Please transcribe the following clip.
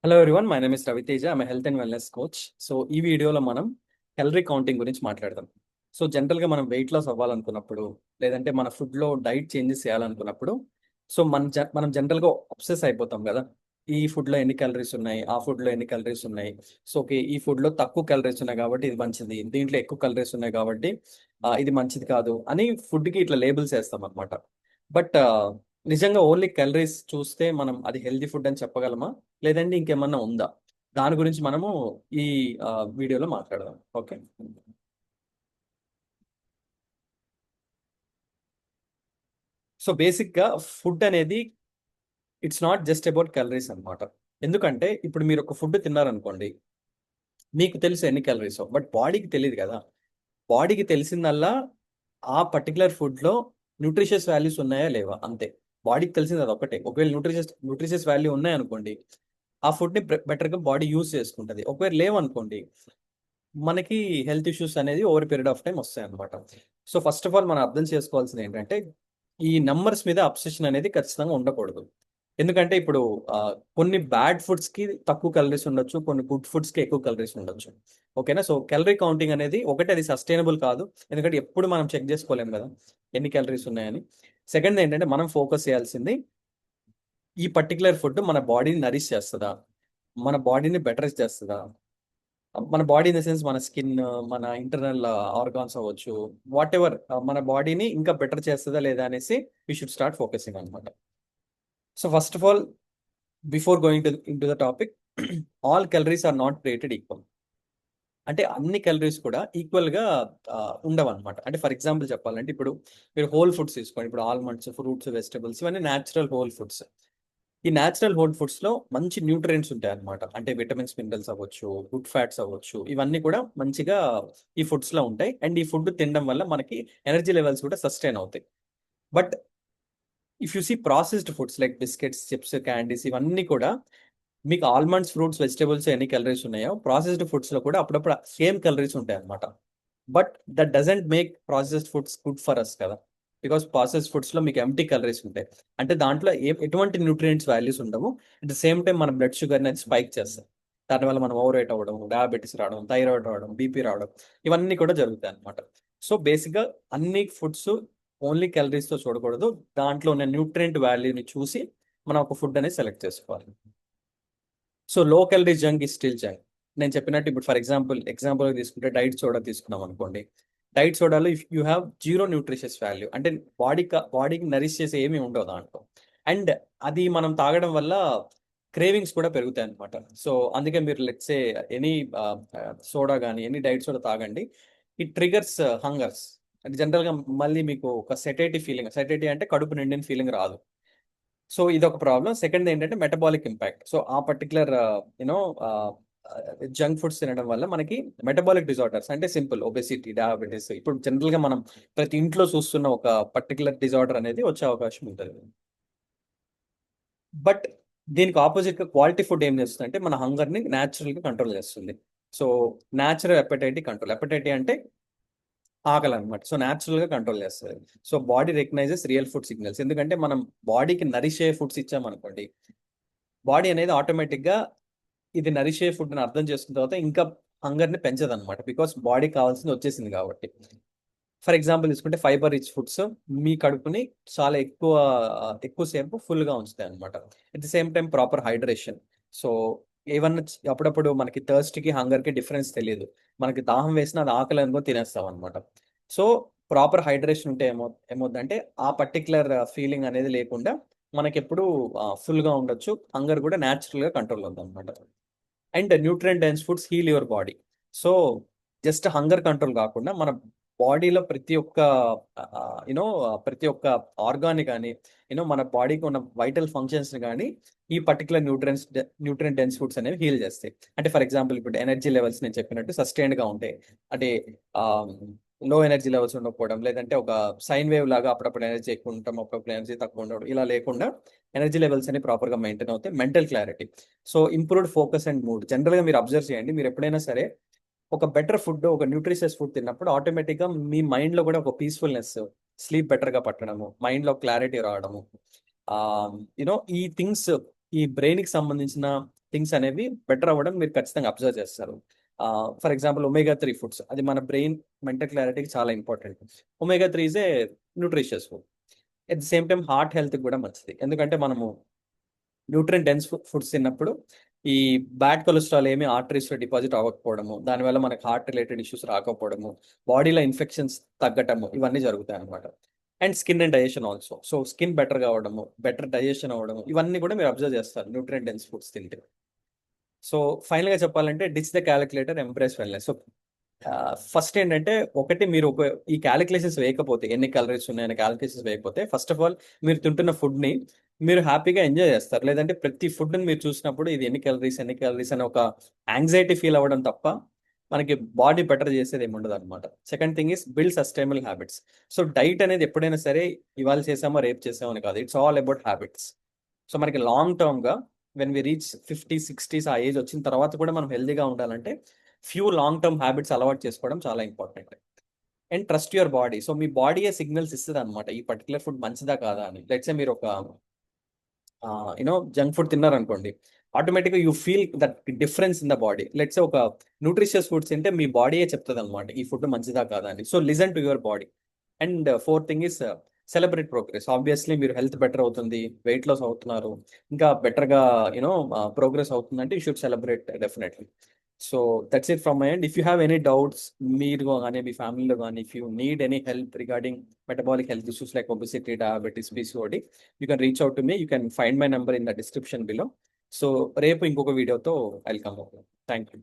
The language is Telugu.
Hello everyone, my name is Raviteja. I'm health and wellness coach. So ఈ వీడియోలో మనం క్యాలరీ కౌంటింగ్ గురించి మాట్లాడదాం. సో జనరల్గా మనం వెయిట్ లాస్ అవ్వాలనుకున్నప్పుడు, లేదంటే మన ఫుడ్లో డైట్ చేంజెస్ చేయాలనుకున్నప్పుడు, సో మనం జనరల్గా అబ్సెస్ అయిపోతాం కదా. ఈ ఫుడ్లో ఎన్ని క్యాలరీస్ ఉన్నాయి, ఆ ఫుడ్లో ఎన్ని క్యాలరీస్ ఉన్నాయి. సో ఓకే, ఈ ఫుడ్లో తక్కువ క్యాలరీస్ ఉన్నాయి కాబట్టి ఇది మంచిది, దీంట్లో ఎక్కువ క్యాలరీస్ ఉన్నాయి కాబట్టి ఇది మంచిది కాదు అని ఫుడ్కి ఇట్లా లేబుల్స్ వేస్తాం అనమాట. బట్ నిజంగా ఓన్లీ క్యాలరీస్ చూస్తే మనం అది హెల్తీ ఫుడ్ అని చెప్పగలమా, లేదంటే ఇంకేమన్నా ఉందా? దాని గురించి మనము ఈ వీడియోలో మాట్లాడదాం. ఓకే. సో బేసిక్గా ఫుడ్ అనేది it's not just about calories అన్నమాట. ఎందుకంటే ఇప్పుడు మీరు ఒక ఫుడ్ తిన్నారనుకోండి, మీకు తెలుసు ఎన్ని క్యాలరీస్, బట్ బాడీకి తెలియదు కదా. బాడీకి తెలిసిందల్లా ఆ పర్టికులర్ ఫుడ్లో న్యూట్రిషియస్ వాల్యూస్ ఉన్నాయా లేవా, అంతే. బాడీకి తెలిసింది అది ఒకటే. ఒకవేళ న్యూట్రిషియస్ వాల్యూ ఉన్నాయనుకోండి, ఆ ఫుడ్ని బెటర్గా బాడీ యూస్ చేసుకుంటుంది. ఒకవేళ లేవనుకోండి, మనకి హెల్త్ ఇష్యూస్ అనేది ఓవర్ పీరియడ్ ఆఫ్ టైం వస్తాయి అనమాట. సో ఫస్ట్ ఆఫ్ ఆల్ మనం అర్థం చేసుకోవాల్సింది ఏంటంటే, ఈ నంబర్స్ మీద అబ్సెషన్ అనేది ఖచ్చితంగా ఉండకూడదు. ఎందుకంటే ఇప్పుడు ఆ, కొన్ని బ్యాడ్ ఫుడ్స్ కి తక్కువ క్యాలరీస్ ఉండొచ్చు, కొన్ని గుడ్ ఫుడ్స్ కి ఎక్కువ క్యాలరీస్ ఉండొచ్చు. ఓకేనా. సో క్యాలరీ కౌంటింగ్ అనేది ఒకటి, అది సస్టైనబుల్ కాదు. ఎందుకంటే ఎప్పుడు మనం చెక్ చేసుకోలేము కదా ఎన్ని క్యాలరీస్ ఉన్నాయని. సెకండ్ ఏంటంటే, మనం ఫోకస్ చేయాల్సింది ఈ పర్టికులర్ ఫుడ్ మన బాడీని నరిష్ చేస్తుందా, మన బాడీని బెటర్ చేస్తుందా. మన బాడీ ఇన్ ద సెన్స్ మన స్కిన్, మన ఇంటర్నల్ ఆర్గాన్స్ అవ్వచ్చు, వాట్ ఎవర్, మన బాడీని ఇంకా బెటర్ చేస్తుందా లేదా అనేసి వీ షుడ్ స్టార్ట్ ఫోకసింగ్ అనమాట. So first of all, before going to into the topic, all calories are not created equal. అంటే అన్ని క్యాలరీస్ కూడా ఈక్వల్ గా ఉండవు అనమాట. అంటే ఫర్ ఎగ్జాంపుల్ చెప్పాలంటే, ఇప్పుడు మీరు హోల్ ఫుడ్స్ తీసుకోండి. ఇప్పుడు ఆల్మండ్స్, ఫ్రూట్స్, వెజిటబుల్స్ ఇవన్నీ న్యాచురల్ హోల్ ఫుడ్స్. ఈ న్యాచురల్ హోల్ ఫుడ్స్ లో మంచి న్యూట్రియంట్స్ ఉంటాయి అనమాట. అంటే విటమిన్స్, మినరల్స్ అవ్వచ్చు, గుడ్ ఫ్యాట్స్ అవ్వచ్చు, ఇవన్నీ కూడా మంచిగా ఈ ఫుడ్స్ లో ఉంటాయి. అండ్ ఈ ఫుడ్ తినడం వల్ల మనకి ఎనర్జీ లెవెల్స్ కూడా సస్టైన్ అవుతాయి. But if you see processed foods like biscuits, chips, candies, ఇవన్నీ కూడా, మీకు ఆల్మండ్స్, ఫ్రూట్స్, వెజిటబుల్స్ ఎన్ని క్యాలరీస్ ఉన్నాయో ప్రాసెస్డ్ ఫుడ్స్ లో కూడా అప్పుడప్పుడు సేమ్ క్యాలరీస్ ఉంటాయి అనమాట. But that doesn't make processed foods good for us కదా. బికాస్ ప్రాసెస్డ్ ఫుడ్స్ లో మీకు ఎంటీ క్యాలరీస్ ఉంటాయి. అంటే దాంట్లో ఎటువంటి న్యూట్రియంట్స్ వాల్యూస్ ఉండవు. అట్ ద సేమ్ టైం మన బ్లడ్ షుగర్ అనేది స్పైక్ చేస్తాయి. దానివల్ల మనం ఓవర్ వెయిట్ అవ్వడం, డయాబెటీస్ రావడం, థైరాయిడ్ రావడం, బీపీ రావడం, ఇవన్నీ కూడా జరుగుతాయి అనమాట. సో బేసిక్గా అన్ని ఫుడ్స్ ఓన్లీ క్యాలరీస్ తో చూడకూడదు. దాంట్లో ఉన్న న్యూట్రియంట్ వాల్యూని చూసి మనం ఒక ఫుడ్ అనేది సెలెక్ట్ చేసుకోవాలి. So low calorie junk is still junk. నేను చెప్పినట్టు ఇప్పుడు ఫర్ ఎగ్జాంపుల్ తీసుకుంటే డైట్ సోడా తీసుకున్నాం అనుకోండి. డైట్ సోడాలో if you have zero nutritious value, అంటే బాడీకి నరిష్ చేసే ఏమీ ఉండవు దాంట్లో. అండ్ అది మనం తాగడం వల్ల క్రేవింగ్స్ కూడా పెరుగుతాయి అనమాట. సో అందుకే మీరు లెట్సే ఎనీ సోడా కానీ ఎనీ డైట్ సోడా తాగండి, ఇట్ ట్రిగర్స్ హంగర్స్. అంటే జనరల్గా మళ్ళీ మీకు ఒక సెటైటీ అంటే కడుపు నిండిన ఫీలింగ్ రాదు. సో ఇదొక ప్రాబ్లం. సెకండ్ ఏంటంటే మెటబాలిక్ ఇంపాక్ట్. సో ఆ పర్టికులర్ యూనో జంక్ ఫుడ్స్ తినడం వల్ల మనకి మెటబాలిక్ డిజార్డర్స్, అంటే సింపుల్ ఒబెసిటీ, డయాబెటీస్, ఇప్పుడు జనరల్ గా మనం ప్రతి ఇంట్లో చూస్తున్న ఒక పర్టికులర్ డిజార్డర్ అనేది వచ్చే అవకాశం ఉంటుంది. బట్ దీనికి ఆపోజిట్ గా క్వాలిటీ ఫుడ్ ఏం చేస్తుంది అంటే, మన హంగర్ ని న్యాచురల్ గా కంట్రోల్ చేస్తుంది. సో న్యాచురల్ ఎపటైటీ అంటే ఆకలి అనమాట. సో న్యాచురల్ గా కంట్రోల్ చేస్తుంది. So body recognises real food signals. ఎందుకంటే మనం బాడీకి నరిష్ అయ్యే ఫుడ్స్ ఇచ్చామనుకోండి, బాడీ అనేది ఆటోమేటిక్ గా ఇది నరిష్ అయ్యే ఫుడ్ అని అర్థం చేసుకున్న తర్వాత ఇంకా హంగర్ ని పెంచదు అనమాట. బికాస్ బాడీకి కావాల్సింది వచ్చేసింది కాబట్టి. ఫర్ ఎగ్జాంపుల్ తీసుకుంటే ఫైబర్ రిచ్ ఫుడ్స్ మీ కడుపుని చాలా ఎక్కువసేపు ఫుల్ గా ఉంచుతాయి అనమాట. At the same time proper hydration. So ఏమన్నా అప్పుడప్పుడు మనకి థర్స్ట్ కి హంగర్ కి డిఫరెన్స్ తెలియదు. మనకి దాహం వేసినా అది ఆకలి అనుకో తినేస్తాం అనమాట. సో ప్రాపర్ హైడ్రేషన్ ఉంటే ఏమవుతుందంటే, ఆ పర్టికులర్ ఫీలింగ్ అనేది లేకుండా మనకి ఎప్పుడు ఫుల్ గా ఉండొచ్చు. హంగర్ కూడా న్యాచురల్ గా కంట్రోల్ అవుతుంది అనమాట. And nutrient dense foods heal your body. So just hunger control కాకుండా మన బాడీలో ప్రతి ఒక్క ఆర్గాని కానీ, మన బాడీకి ఉన్న వైటల్ ఫంక్షన్స్ కానీ ఈ పర్టికులర్ న్యూట్రియంట్ డెన్స్ ఫుడ్స్ అనేవి హీల్ చేస్తాయి. అంటే ఫర్ ఎగ్జాంపుల్ ఇప్పుడు ఎనర్జీ లెవెల్స్ నేను చెప్పినట్టు సస్టైన్డ్ గా ఉంటాయి. అంటే లో ఎనర్జీ లెవెల్స్ ఉండకపోవడం, లేదంటే ఒక సైన్ వేవ్ లాగా అప్పుడప్పుడు ఎనర్జీ ఎక్కువ ఉండటం, అప్పుడప్పుడు ఎనర్జీ తక్కువ ఉండడం, ఇలా లేకుండా ఎనర్జీ లెవెల్స్ అనేవి ప్రాపర్ గా మెయింటైన్ అవుతాయి. Mental clarity, so improved focus and mood. General గా మీరు అబ్జర్వ్ చేయండి, మీరు ఎప్పుడైనా సరే ఒక బెటర్ ఫుడ్, ఒక న్యూట్రిషియస్ ఫుడ్ తిన్నప్పుడు ఆటోమేటిక్ గా మీ మైండ్ లో కూడా ఒక పీస్ఫుల్నెస్, స్లీప్ బెటర్ గా పట్టడము, మైండ్ లో క్లారిటీ రావడము, ఈ థింగ్స్, ఈ బ్రెయిన్ కి సంబంధించిన థింగ్స్ అనేవి బెటర్ అవ్వడం మీరు ఖచ్చితంగా అబ్జర్వ్ చేస్తారు. ఫర్ ఎగ్జాంపుల్ ఒమేగా 3 ఫుడ్స్, అది మన బ్రెయిన్ మెంటల్ క్లారిటీకి చాలా important. Omega 3 is a nutritious food. At the same time heart హెల్త్కి కూడా మంచిది, ఎందుకంటే మనము న్యూట్రియం డెన్స్ ఫుడ్స్ తిన్నప్పుడు ఈ బ్యాడ్ కొలెస్ట్రాల్ ఏమి ఆర్టరీస్లో డిపాజిట్ అవ్వకపోవడము, దానివల్ల మనకు హార్ట్ రిలేటెడ్ ఇష్యూస్ రాకపోవడము, బాడీలో ఇన్ఫెక్షన్స్ తగ్గటము, ఇవన్నీ జరుగుతాయి అనమాట. And skin and digestion also. So skin better కావడము, బెటర్ డైజెషన్ అవ్వడము, ఇవన్నీ కూడా మీరు అబ్జర్వ్ చేస్తారు న్యూట్రియం డెన్స్ ఫుడ్స్ తింటే. సో ఫైనల్గా చెప్పాలంటే ditch the calculator, empress wellness. So first ఏంటంటే, ఒకటి మీరు ఈ క్యాలిక్యులేషన్స్ వేయకపోతే, ఎన్ని క్యాలరీస్ ఉన్నాయని క్యాలిక్యులేషన్స్ వేయకపోతే, ఫస్ట్ ఆఫ్ ఆల్ మీరు తింటున్న ఫుడ్ని మీరు హ్యాపీగా ఎంజాయ్ చేస్తారు. లేదంటే ప్రతి ఫుడ్ని మీరు చూసినప్పుడు ఇది ఎన్ని క్యాలరీస్ అని ఒక యాంగ్జైటీ ఫీల్ అవ్వడం తప్ప మనకి బాడీ బెటర్ చేసేది ఏమి ఉండదు అనమాట. Second thing is build sustainable habits. So diet అనేది ఎప్పుడైనా సరే ఇవాళ చేసామో రేపు చేసామో అని కాదు, it's all about habits. So మనకి లాంగ్ టర్మ్గా వెన్ వి రీచ్ 50, 60s ఆ ఏజ్ వచ్చిన తర్వాత కూడా మనం హెల్దీగా ఉండాలంటే ఫ్యూ లాంగ్ టర్మ్ హ్యాబిట్స్ అలవాటు చేసుకోవడం చాలా important. And trust your body. So మీ బాడీయే సిగ్నల్స్ ఇస్తుంది అనమాట, ఈ పర్టికులర్ ఫుడ్ మంచిదా కాదా అని. లెట్సే మీరు ఒక జంక్ ఫుడ్ తిన్నారనుకోండి, ఆటోమేటిక్గా you feel that difference in the body. Let's say ఒక న్యూట్రిషియస్ ఫుడ్స్ తింటే మీ బాడీయే చెప్తుంది అనమాట ఈ ఫుడ్ మంచిదా కాదా అని. So listen to your body. And fourth thing is celebrate progress. Obviously మీరు హెల్త్ బెటర్ అవుతుంది, వెయిట్ లాస్ అవుతున్నారు, ఇంకా బెటర్గా ప్రోగ్రెస్ అవుతుందంటే you should celebrate definitely. So that's it from my end. If you have any doubts, మీరు కానీ మీ ఫ్యామిలీలో కానీ, if you need any help regarding metabolic health issues like obesity, diabetes, PCOD, you can reach out to me. You can find my number in the description below. So రేపు ఇంకొక వీడియోతో ఐల్ కమ్. Thank you.